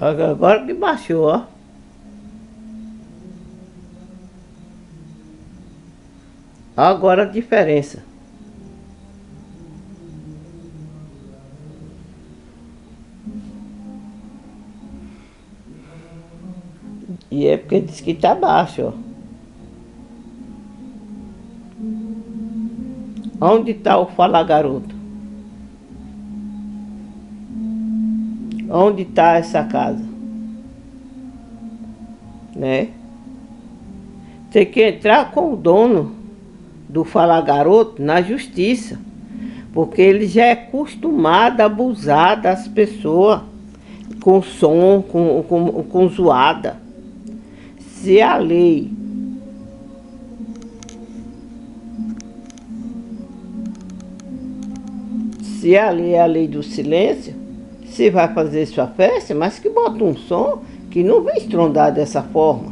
Agora que baixou, ó. Agora a diferença. E é porque diz que tá baixo, ó. Onde tá o Fala Garoto? Onde tá essa casa? Né? Tem que entrar com o dono do Fala Garoto na justiça. Porque ele já é acostumado a abusar das pessoas com som, com zoada. Se a lei Se ali é a lei do silêncio, se vai fazer sua festa, mas que bota um som que não vem estrondar dessa forma,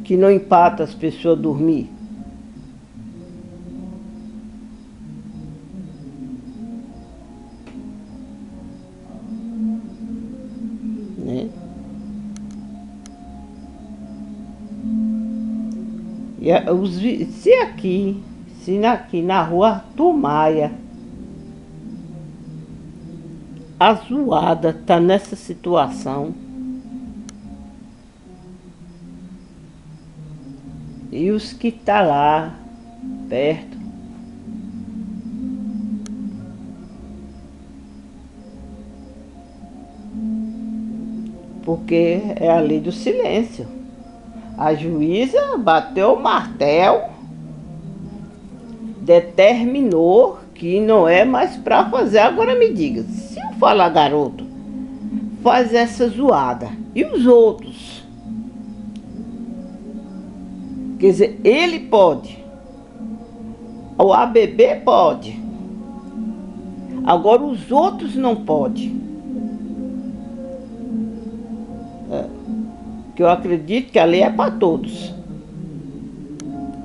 que não empata as pessoas a dormir. Né? Se aqui na rua Arthur Maia, a zoada tá nessa situação, e os que tá lá perto, porque é a lei do silêncio. A juíza bateu o martelo, determinou que não é mais para fazer. Agora me diga, se eu falar garoto, faz essa zoada, e os outros? Quer dizer, ele pode, o ABB pode, agora os outros não podem. Que eu acredito que a lei é para todos.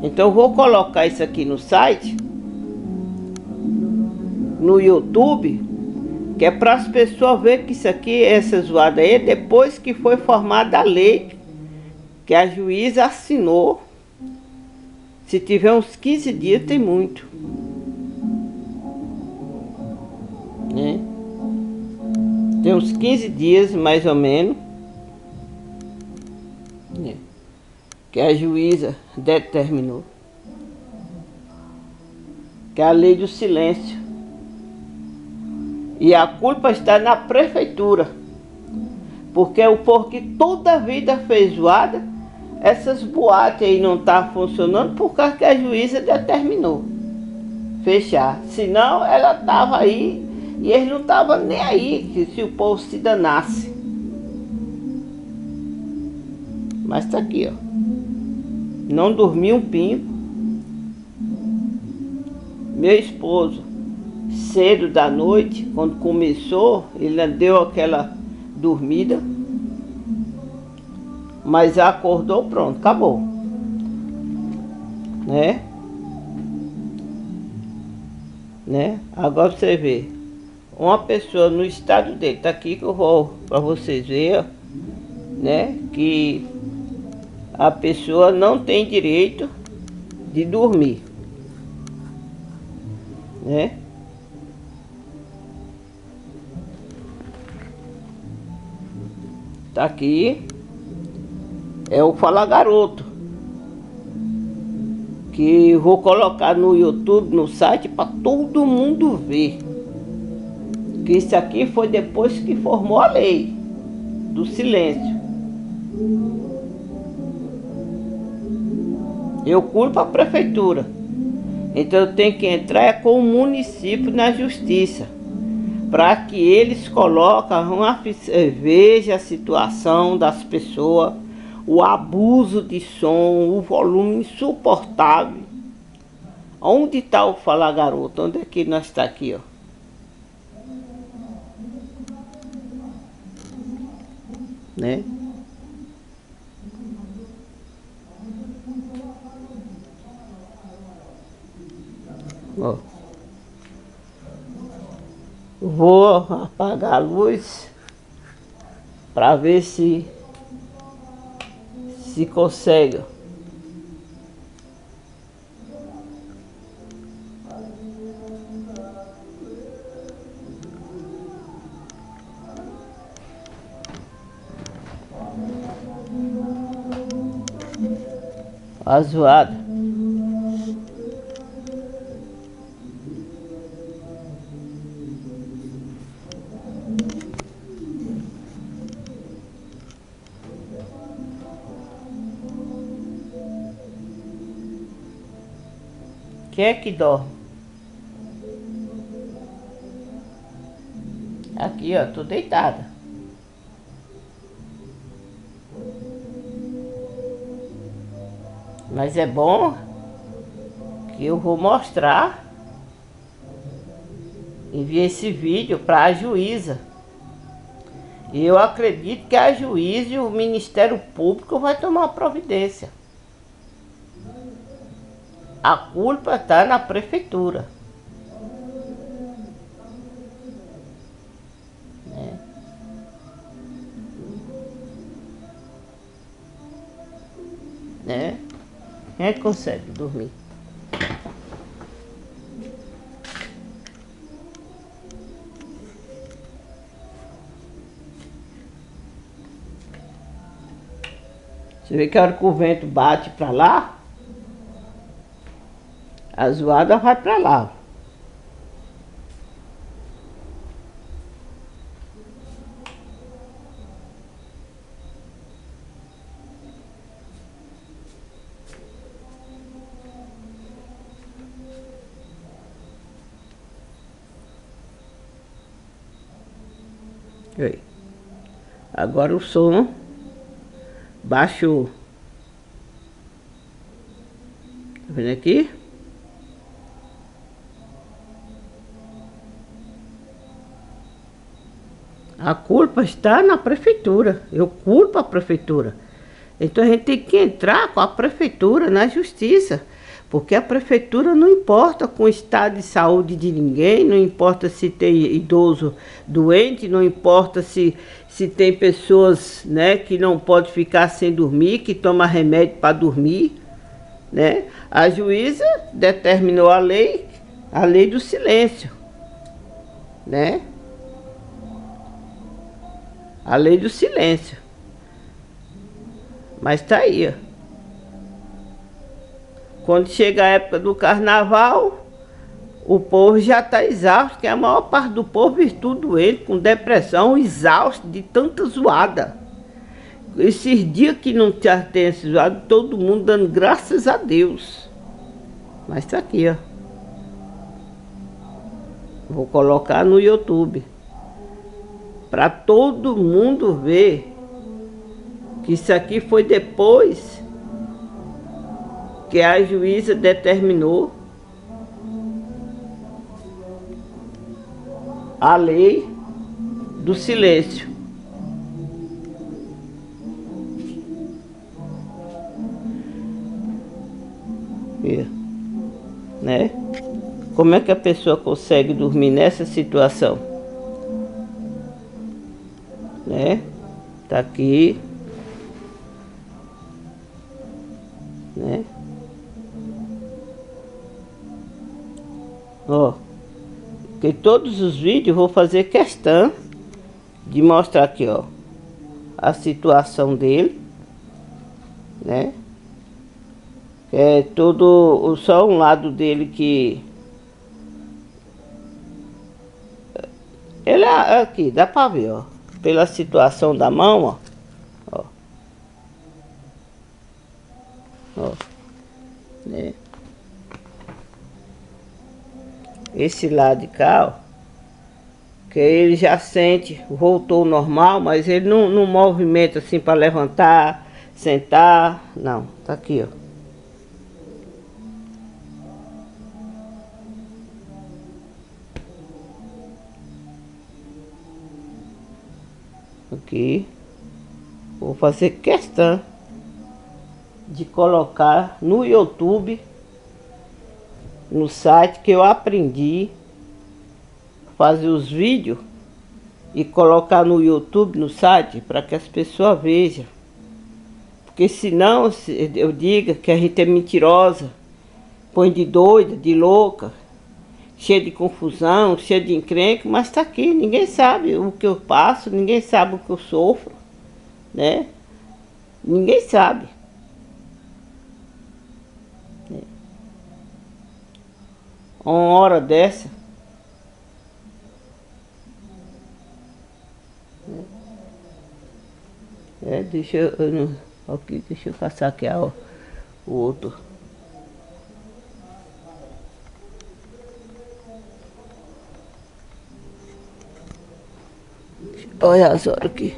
Então eu vou colocar isso aqui no site, no YouTube, que é para as pessoas verem que isso aqui, essa zoada aí, depois que foi formada a lei, que a juíza assinou. Se tiver uns 15 dias, tem muito. Né? Tem uns 15 dias, mais ou menos, né? Que a juíza determinou. Que é a lei do silêncio. E a culpa está na prefeitura. Porque o povo que toda a vida fez zoada, essas boates aí não tá funcionando por causa que a juíza determinou fechar. Senão ela tava aí e eles não estavam nem aí que se o povo se danasse. Mas tá aqui, ó. Não dormi um pingo. Meu esposo, cedo da noite, quando começou, ele deu aquela dormida, mas acordou, pronto, acabou. Né? Agora você vê, uma pessoa no estado dele, tá aqui que eu vou para vocês verem, né? Que a pessoa não tem direito de dormir, né? Tá aqui, é o Fala Garoto, que eu vou colocar no YouTube, no site, para todo mundo ver. Que isso aqui foi depois que formou a lei do silêncio. Eu culpo a prefeitura. Então eu tenho que entrar com o município na justiça, para que eles coloquem veja a situação das pessoas, o abuso de som, o volume insuportável. Onde está o Fala Garoto? Onde é que nós está aqui, ó? Né? Ó. Vou apagar a luz. para ver se consegue. A zoada. Quem é que dorme? Aqui, ó, tô deitada. Mas é bom que eu vou mostrar, enviar esse vídeo para a juíza. E eu acredito que a juíza e o Ministério Público vai tomar providência. A culpa está na prefeitura. Né? Quem é que consegue dormir? Você vê que a hora que o vento bate para lá, a zoada vai para lá. Aí. Agora o som baixou. Tá vendo aqui? A culpa está na prefeitura. Eu culpo a prefeitura. Então a gente tem que entrar com a prefeitura na justiça. Porque a prefeitura não importa com o estado de saúde de ninguém, não importa se tem idoso doente, não importa se tem pessoas, né, que não pode ficar sem dormir, que toma remédio para dormir, né? A juíza determinou a lei do silêncio, né? A lei do silêncio. Mas tá aí, ó. Quando chega a época do carnaval, o povo já está exausto, que a maior parte do povo está tudo doente, com depressão, exausto de tanta zoada. Esses dias que não tem esse zoado, todo mundo dando graças a Deus. Mas tá aqui, ó. Vou colocar no YouTube. Para todo mundo ver que isso aqui foi depois que a juíza determinou a lei do silêncio. Né? Como é que a pessoa consegue dormir nessa situação? Né? Tá aqui. Né? Ó, que todos os vídeos vou fazer questão de mostrar aqui, ó, a situação dele, né? É todo, só um lado dele que ele é aqui, dá pra ver, ó, pela situação da mão, ó, ó, ó, né? Esse lado de cá, ó, que ele já sente, voltou ao normal, mas ele não movimenta assim para levantar, sentar, não, tá aqui, ó. Aqui, vou fazer questão de colocar no YouTube, no site que eu aprendi a fazer os vídeos e colocar no YouTube, no site, para que as pessoas vejam. Porque senão eu diga que a gente é mentirosa, põe de doida, de louca, cheia de confusão, cheia de encrenca, mas tá aqui, ninguém sabe o que eu passo, ninguém sabe o que eu sofro, né? Ninguém sabe. Uma hora dessa, deixa aqui, deixa eu passar aqui o outro. Olha as horas aqui.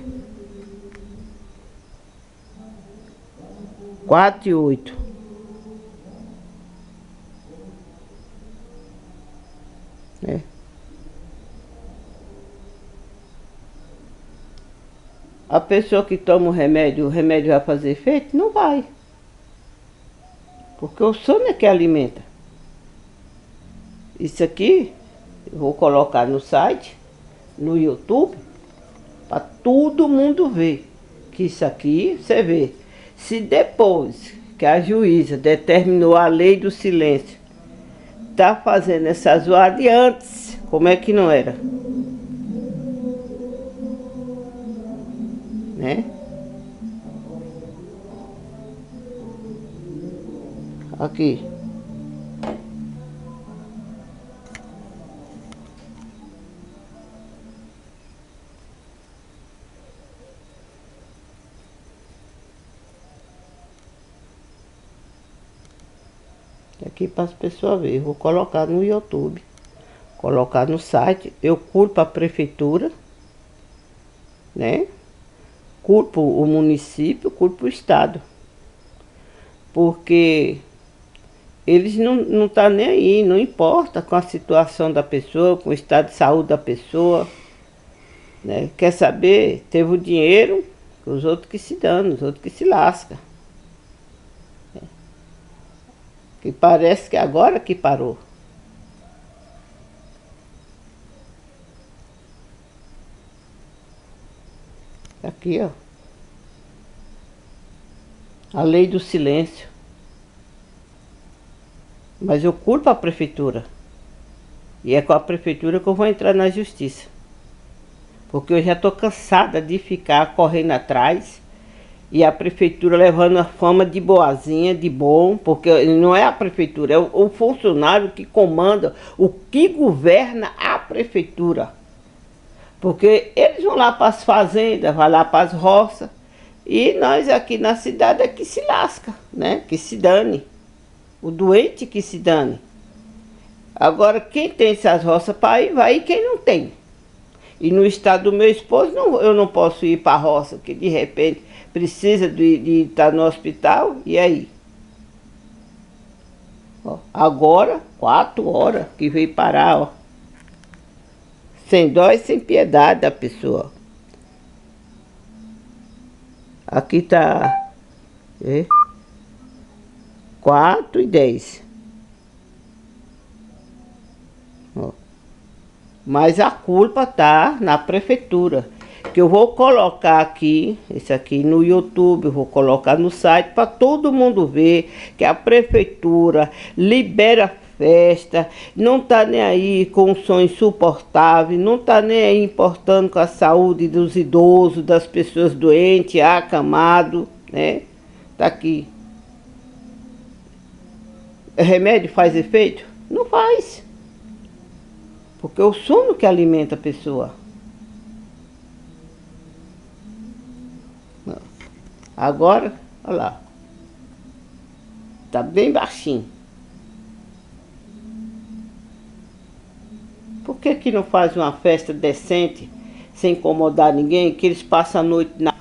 4:08. Né? A pessoa que toma o remédio vai fazer efeito? Não vai. Porque o sono é que alimenta. Isso aqui eu vou colocar no site, no YouTube, para todo mundo ver. Que isso aqui, você vê. Se depois que a juíza determinou a lei do silêncio, tá fazendo essa zoada, e antes, como é que não era? Né? Aqui. Aqui para as pessoas verem. Vou colocar no YouTube, colocar no site. Eu culpo a prefeitura, né? Culpo o município, culpo o estado. Porque eles não tá nem aí, não importa com a situação da pessoa, com o estado de saúde da pessoa, né? Quer saber? Teve o dinheiro, os outros que se dão, os outros que se lascam. Que parece que agora que parou. Aqui, ó. A lei do silêncio. Mas eu culpo a prefeitura. E é com a prefeitura que eu vou entrar na justiça. Porque eu já tô cansada de ficar correndo atrás. E a prefeitura levando a fama de boazinha, de bom, porque não é a prefeitura, é o funcionário que comanda, o que governa a prefeitura. Porque eles vão lá para as fazendas, vão lá para as roças, e nós aqui na cidade é que se lasca, né? Que se dane. O doente que se dane. Agora, quem tem essas roças para ir, vai, e quem não tem. E no estado do meu esposo, eu não posso ir para a roça, que de repente precisa de estar no hospital, e aí? Ó, agora, 4 horas que veio parar, ó. Sem dó e sem piedade da pessoa. Aqui tá 4:10. Ó. Mas a culpa tá na prefeitura. Que eu vou colocar aqui, esse aqui no YouTube, eu vou colocar no site para todo mundo ver que a prefeitura libera festa, não tá nem aí com um som insuportável, não tá nem aí importando com a saúde dos idosos, das pessoas doentes, acamados, né? Tá aqui. Remédio faz efeito? Não faz. Porque é o sono que alimenta a pessoa. Agora, olha lá. Tá bem baixinho. Por que não faz uma festa decente, sem incomodar ninguém, que eles passam a noite na